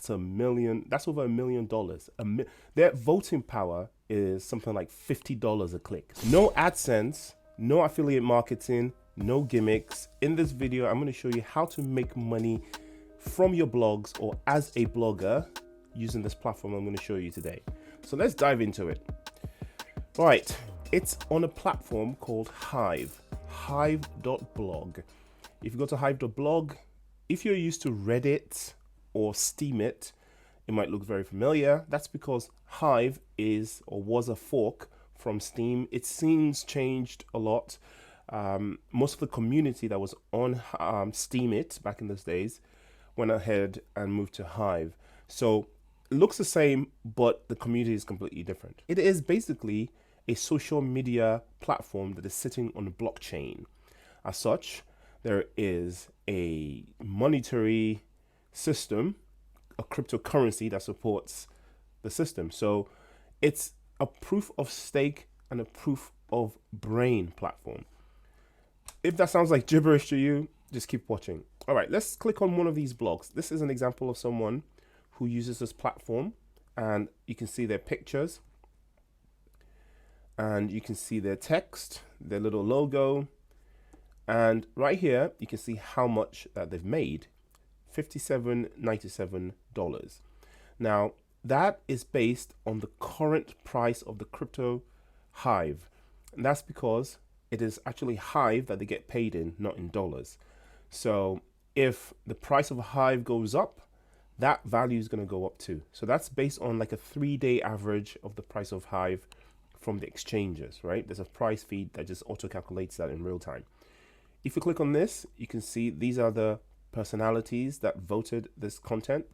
That's That's over $1 million. Their voting power is something like $50 a click. No AdSense, no affiliate marketing, no gimmicks. In this video, I'm going to show you how to make money from your blogs or as a blogger using this platform I'm going to show you today. So let's dive into it. All right, it's on a platform called Hive.blog. If you go to Hive.blog, if you're used to Reddit or Steemit, it might look very familiar. That's because Hive is or was a fork from Steem. It's since changed a lot. Most of the community that was on Steemit back in those days went ahead and moved to Hive. So it looks the same, but the community is completely different. It is basically a social media platform that is sitting on a blockchain. As such, there is a monetary system, a cryptocurrency that supports the system. So it's a proof of stake and a proof of brain platform. If that sounds like gibberish to you, just keep watching. All right, let's click on one of these blogs. This is an example of someone who uses this platform, and you can see their pictures and you can see their text, their little logo. And right here, you can see how much that they've made, $57.97. Now, that is based on the current price of the crypto Hive. And that's because it is actually Hive that they get paid in, not in dollars. So if the price of a Hive goes up, that value is going to go up too. So that's based on like a 3-day average of the price of Hive from the exchanges, right? There's a price feed that just auto calculates that in real time. If you click on this, you can see these are the personalities that voted this content.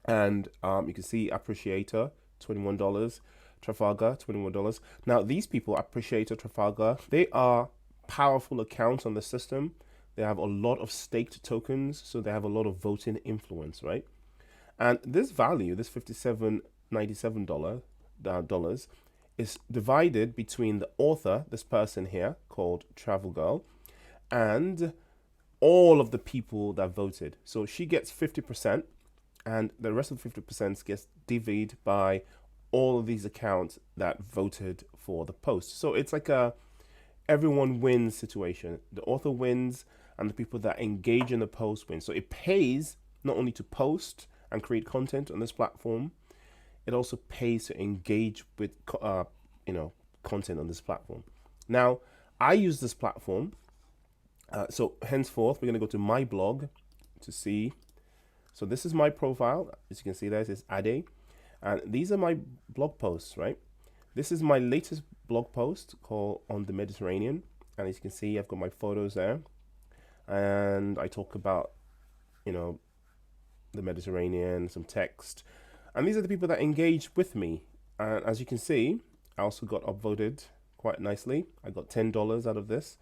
And you can see Appreciator, $21, Trafalgar, $21. Now, these people, Appreciator, Trafalgar, they are powerful accounts on the system. They have a lot of staked tokens, so they have a lot of voting influence, right? And this value, this $57.97 is divided between the author, this person here called Travel Girl, and all of the people that voted. So she gets 50%, and the rest of the 50% gets divvied by all of these accounts that voted for the post. So it's like a everyone wins situation. The author wins and the people that engage in the post win. So it pays not only to post and create content on this platform, it also pays to engage with content on this platform. Now, I use this platform. So henceforth, we're going to go to my blog to see. So this is my profile. As you can see, there it says Ade. And these are my blog posts, right? This is my latest blog post called On the Mediterranean. And as you can see, I've got my photos there. And I talk about, the Mediterranean, some text. And these are the people that engage with me. And as you can see, I also got upvoted quite nicely. I got $10 out of this.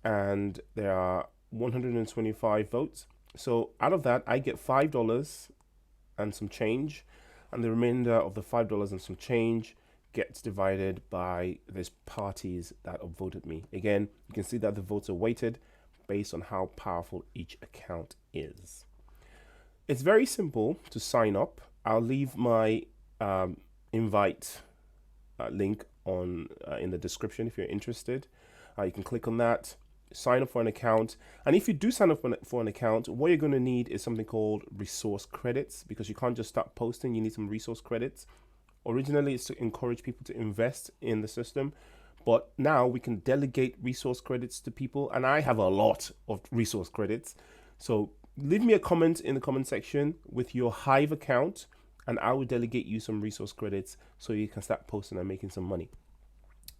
And there are 125 votes. So out of that, I get $5 and some change. And the remainder of the $5 and some change gets divided by these parties that upvoted me. Again, you can see that the votes are weighted based on how powerful each account is. It's very simple to sign up. I'll leave my invite link on in the description if you're interested. You can click on that, sign up for an account. And if you do sign up for an account, what you're going to need is something called resource credits, because you can't just start posting. You need some resource credits. Originally, it's to encourage people to invest in the system, but now we can delegate resource credits to people, and I have a lot of resource credits. So leave me a comment in the comment section with your Hive account, and I will delegate you some resource credits so you can start posting and making some money.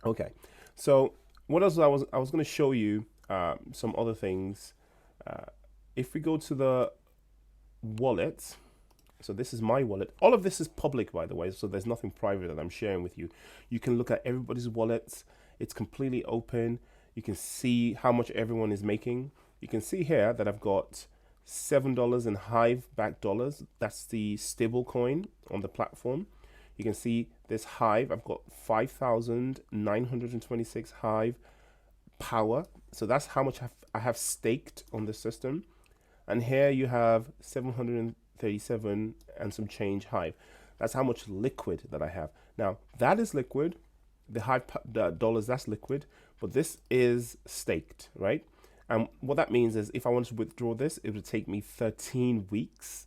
Okay, so what else I was going to show you some other things. If we go to the wallet, so this is my wallet. All of this is public, by the way, so there's nothing private that I'm sharing with you. You can look at everybody's wallets. It's completely open. You can see how much everyone is making. You can see here that I've got $7 in Hive backed dollars. That's the stable coin on the platform. You can see this Hive. I've got 5,926 Hive power. So that's how much I have staked on the system. And here you have 700 37 and some change Hive. That's how much liquid that I have. Now, that is liquid. The Hive dollars, that's liquid, but this is staked, right? And what that means is if I wanted to withdraw this, it would take me 13 weeks.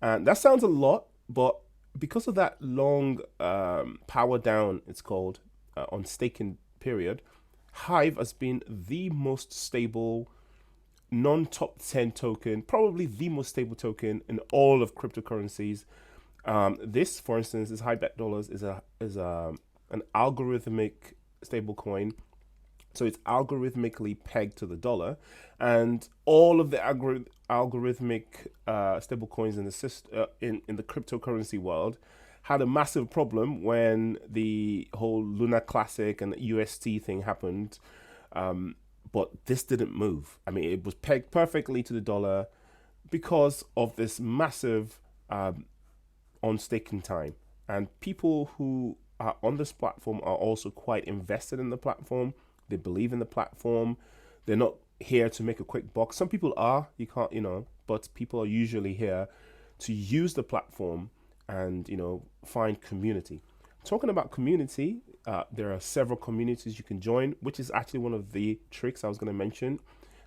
And that sounds a lot, but because of that long power down, it's called, on staking period, Hive has been the most stable non-top 10 token, probably the most stable token in all of cryptocurrencies. This, for instance, is Hive dollars is an algorithmic stable coin. So it's algorithmically pegged to the dollar, and all of the algorithmic stable coins in the in the cryptocurrency world had a massive problem when the whole Luna Classic and UST thing happened. But this didn't move. I mean, it was pegged perfectly to the dollar because of this massive on staking time. And people who are on this platform are also quite invested in the platform. They believe in the platform. They're not here to make a quick buck. Some people are, you can't, but people are usually here to use the platform and, find community. Talking about community, there are several communities you can join, which is actually one of the tricks I was going to mention.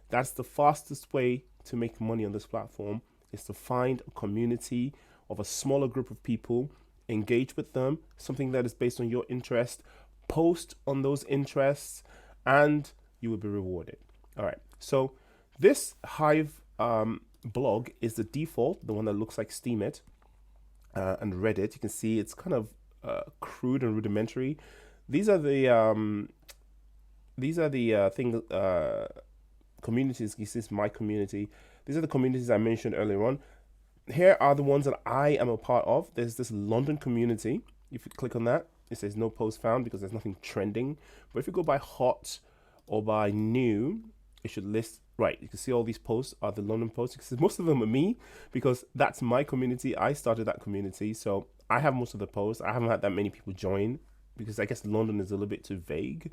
That's the fastest way to make money on this platform, is to find a community of a smaller group of people, engage with them, something that is based on your interest, post on those interests, and you will be rewarded. All right. So this Hive blog is the default, the one that looks like Steemit and Reddit. You can see it's kind of crude and rudimentary. These are the communities. This is my community. These are the communities I mentioned earlier on. Here are the ones that I am a part of. There's this London community. If you click on that, it says no post found because there's nothing trending. But if you go by hot or by new, it should list, right, you can see all these posts are the London posts, because most of them are me, because that's my community. I started that community, so I have most of the posts. I haven't had that many people join because I guess London is a little bit too vague.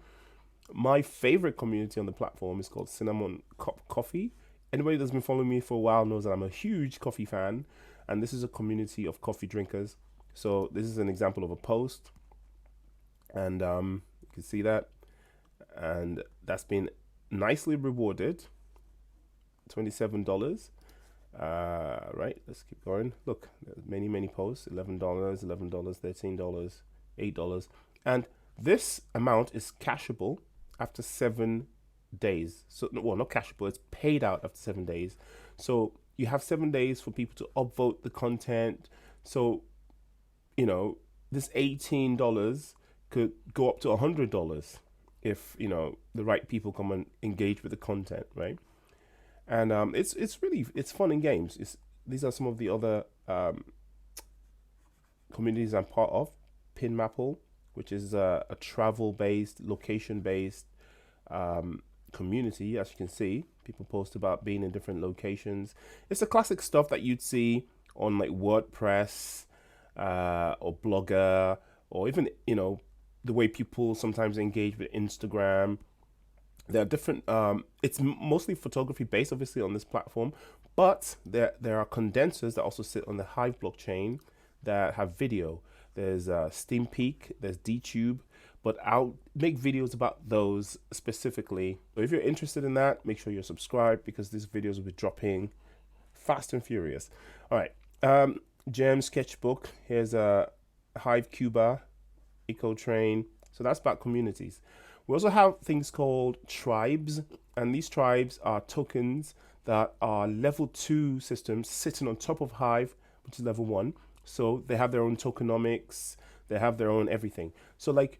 My favorite community on the platform is called Cinnamon Coffee. Anybody that's been following me for a while knows that I'm a huge coffee fan, and this is a community of coffee drinkers. So this is an example of a post, and you can see that, and that's been nicely rewarded, $27. Right, let's keep going. Look, many posts. $11, $11, $13, $8, and this amount is cashable after 7 days. So, well, not cashable, it's paid out after 7 days. So you have 7 days for people to upvote the content. So this $18 could go up to $100 if the right people come and engage with the content, right? And it's fun in games. These are some of the other communities I'm part of. PinMapple, which is a travel-based, location-based community. As you can see, people post about being in different locations. It's the classic stuff that you'd see on like WordPress or Blogger, or even the way people sometimes engage with Instagram. There are different. It's mostly photography based, obviously, on this platform, but there are condensers that also sit on the Hive blockchain that have video. There's SteamPeak, there's DTube, but I'll make videos about those specifically. But if you're interested in that, make sure you're subscribed, because these videos will be dropping fast and furious. All right, Gem Sketchbook. Here's a Hive Cuba, EcoTrain. So that's about communities. We also have things called tribes, and these tribes are tokens that are level 2 systems sitting on top of Hive, which is level 1. So they have their own tokenomics, they have their own everything. So like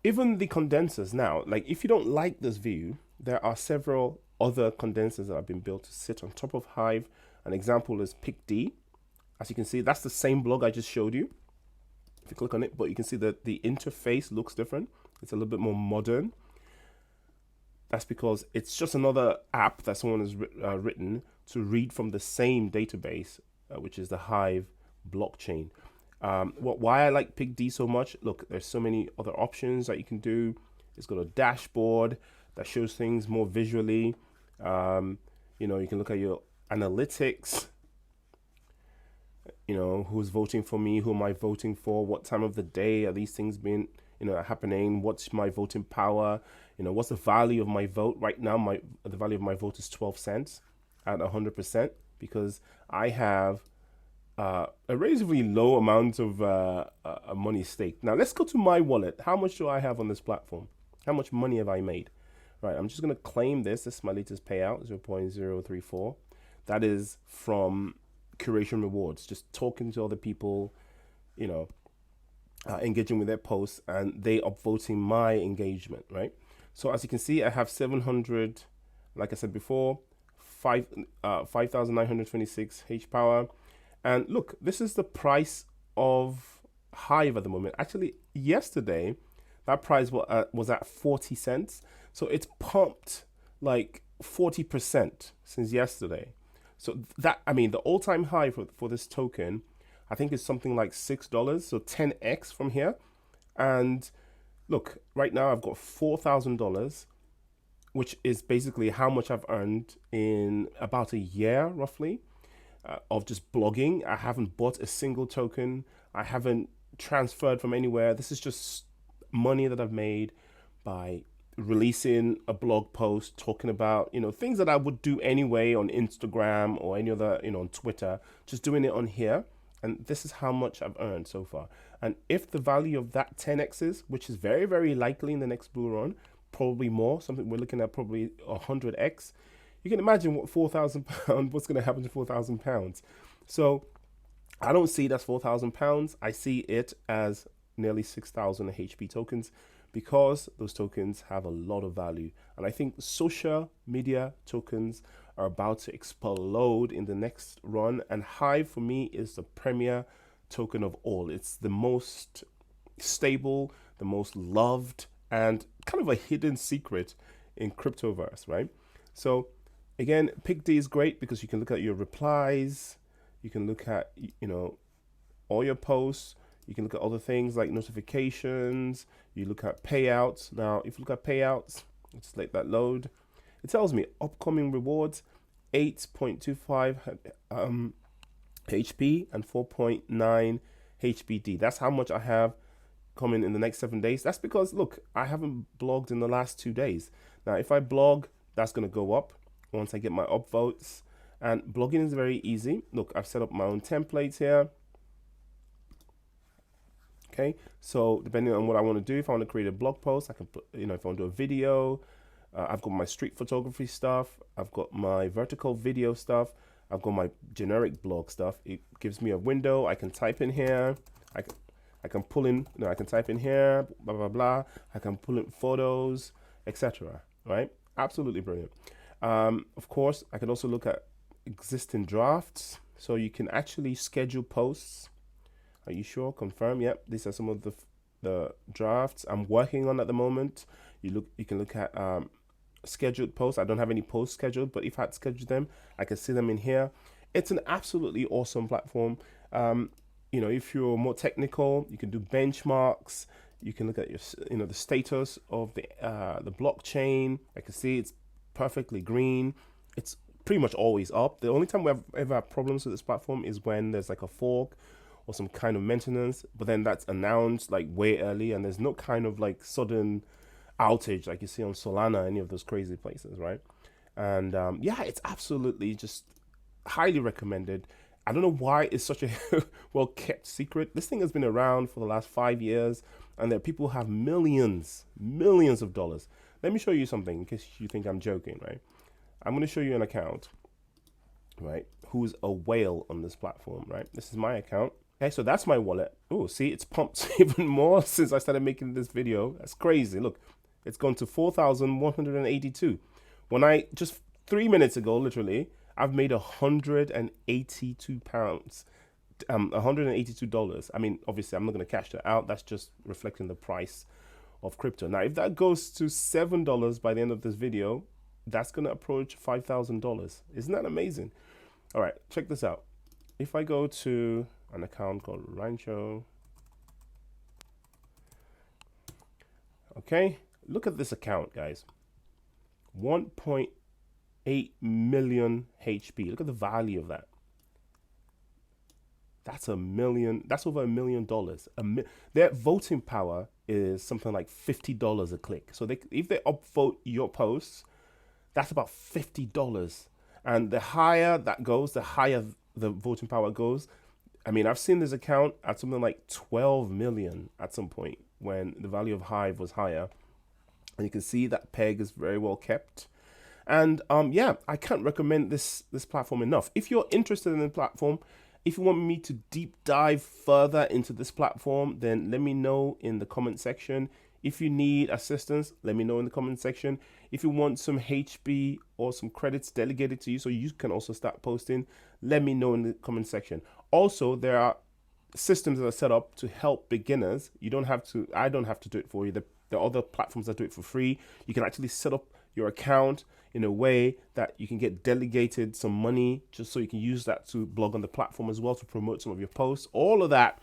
even the condensers now, like if you don't like this view, there are several other condensers that have been built to sit on top of Hive. An example is PickD. As you can see, that's the same blog I just showed you. If you click on it, but you can see that the interface looks different. It's a little bit more modern. That's because it's just another app that someone has written to read from the same database, which is the Hive blockchain. Why I like PickD so much? Look, there's so many other options that you can do. It's got a dashboard that shows things more visually. You can look at your analytics. you know, who's voting for me, who am I voting for, what time of the day are these things being, you know, happening, what's my voting power, you know, what's the value of my vote right now. The value of my vote is 12 cents at 100% because I have a relatively low amount of money staked. Now let's go to my wallet. How much do I have on this platform? How much money have I made? Right, I'm just going to claim this. This is my latest payout, 0.034. That is from curation rewards, just talking to other people, you know, engaging with their posts, and they upvoting my engagement, right? So as you can see, I have 700, like I said before, 5,926 H power. And look, this is the price of Hive at the moment. Actually, yesterday, that price was at 40 cents. So it's pumped like 40% since yesterday. So that, I mean, the all-time high for this token, I think is something like $6. So 10x from here. And look, right now I've got $4,000, which is basically how much I've earned in about a year, roughly, of just blogging. I haven't bought a single token. I haven't transferred from anywhere. This is just money that I've made by releasing a blog post talking about, you know, things that I would do anyway on Instagram or any other, you know, on Twitter, just doing it on here. And this is how much I've earned so far. And if the value of that 10x's, which is very, very likely in the next bull run, probably more, something we're looking at probably 100x, you can imagine what £4,000, what's going to happen to £4,000. So I don't see that's £4,000. I see it as nearly 6,000 HP tokens because those tokens have a lot of value. And I think social media tokens are about to explode in the next run. And Hive for me is the premier token of all. It's the most stable, the most loved, and kind of a hidden secret in cryptoverse, right? So again, PicD is great because you can look at your replies, you can look at, you know, all your posts, you can look at other things like notifications, you look at payouts. Now, if you look at payouts, let's let that load. It tells me upcoming rewards, 8.25 HP and 4.9 HBD. That's how much I have coming in the next 7 days. That's because, look, I haven't blogged in the last 2 days. Now, if I blog, that's going to go up once I get my upvotes. And blogging is very easy. Look, I've set up my own templates here. Okay, so depending on what I want to do, if I want to create a blog post, I can put, you know, if I want to do a video, I've got my street photography stuff, I've got my vertical video stuff, I've got my generic blog stuff. It gives me a window. I can type in here. I can pull in, you know, I can type in here, blah, blah, blah. I can pull in photos, etc. Right? Absolutely brilliant. Of course, I can also look at existing drafts. So you can actually schedule posts. Are you sure? Confirm. Yep. These are some of the drafts I'm working on at the moment. You can look at scheduled posts. I don't have any posts scheduled, but if I had scheduled them, I can see them in here. It's an absolutely awesome platform. You know, if you're more technical, you can do benchmarks. You can look at your, you know, the status of the blockchain. I can see it's perfectly green. It's pretty much always up. The only time we've ever had problems with this platform is when there's like a fork or some kind of maintenance, but then that's announced like way early, and there's no kind of like sudden outage like you see on Solana, any of those crazy places, right? And yeah, it's absolutely just highly recommended. I don't know why it's such a well kept secret. This thing has been around for the last 5 years, and there are people who have millions of dollars. Let me show you something in case you think I'm joking, right? I'm going to show you an account, right, who's a whale on this platform, right? This is my account. Okay, so that's my wallet. Oh, see, it's pumped even more since I started making this video. That's crazy. Look, it's gone to 4,182. When I just 3 minutes ago, literally, I've made £182. $182. I mean, obviously, I'm not going to cash that out. That's just reflecting the price of crypto. Now, if that goes to $7 by the end of this video, that's going to approach $5,000. Isn't that amazing? All right, check this out. If I go to an account called Rancho, okay, look at this account, guys. 1.8 million HP. Look at the value of that. That's a million. That's over $1 million. Their voting power is something like $50 a click. So if they upvote your posts, that's about $50. And the higher that goes, the higher the voting power goes. I mean, I've seen this account at something like 12 million at some point when the value of Hive was higher. And you can see that peg is very well kept. And yeah, I can't recommend this platform enough. If you're interested in the platform, if you want me to deep dive further into this platform, then let me know in the comment section. If you need assistance, let me know in the comment section. If you want some HB or some credits delegated to you so you can also start posting, let me know in the comment section. Also, there are systems that are set up to help beginners. You don't have to, I don't have to do it for you. There are other platforms that do it for free. You can actually set up your account in a way that you can get delegated some money just so you can use that to blog on the platform as well to promote some of your posts. All of that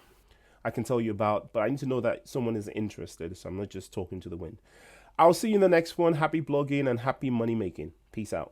I can tell you about, but I need to know that someone is interested, so I'm not just talking to the wind. I'll see you in the next one. Happy blogging and happy money making. Peace out.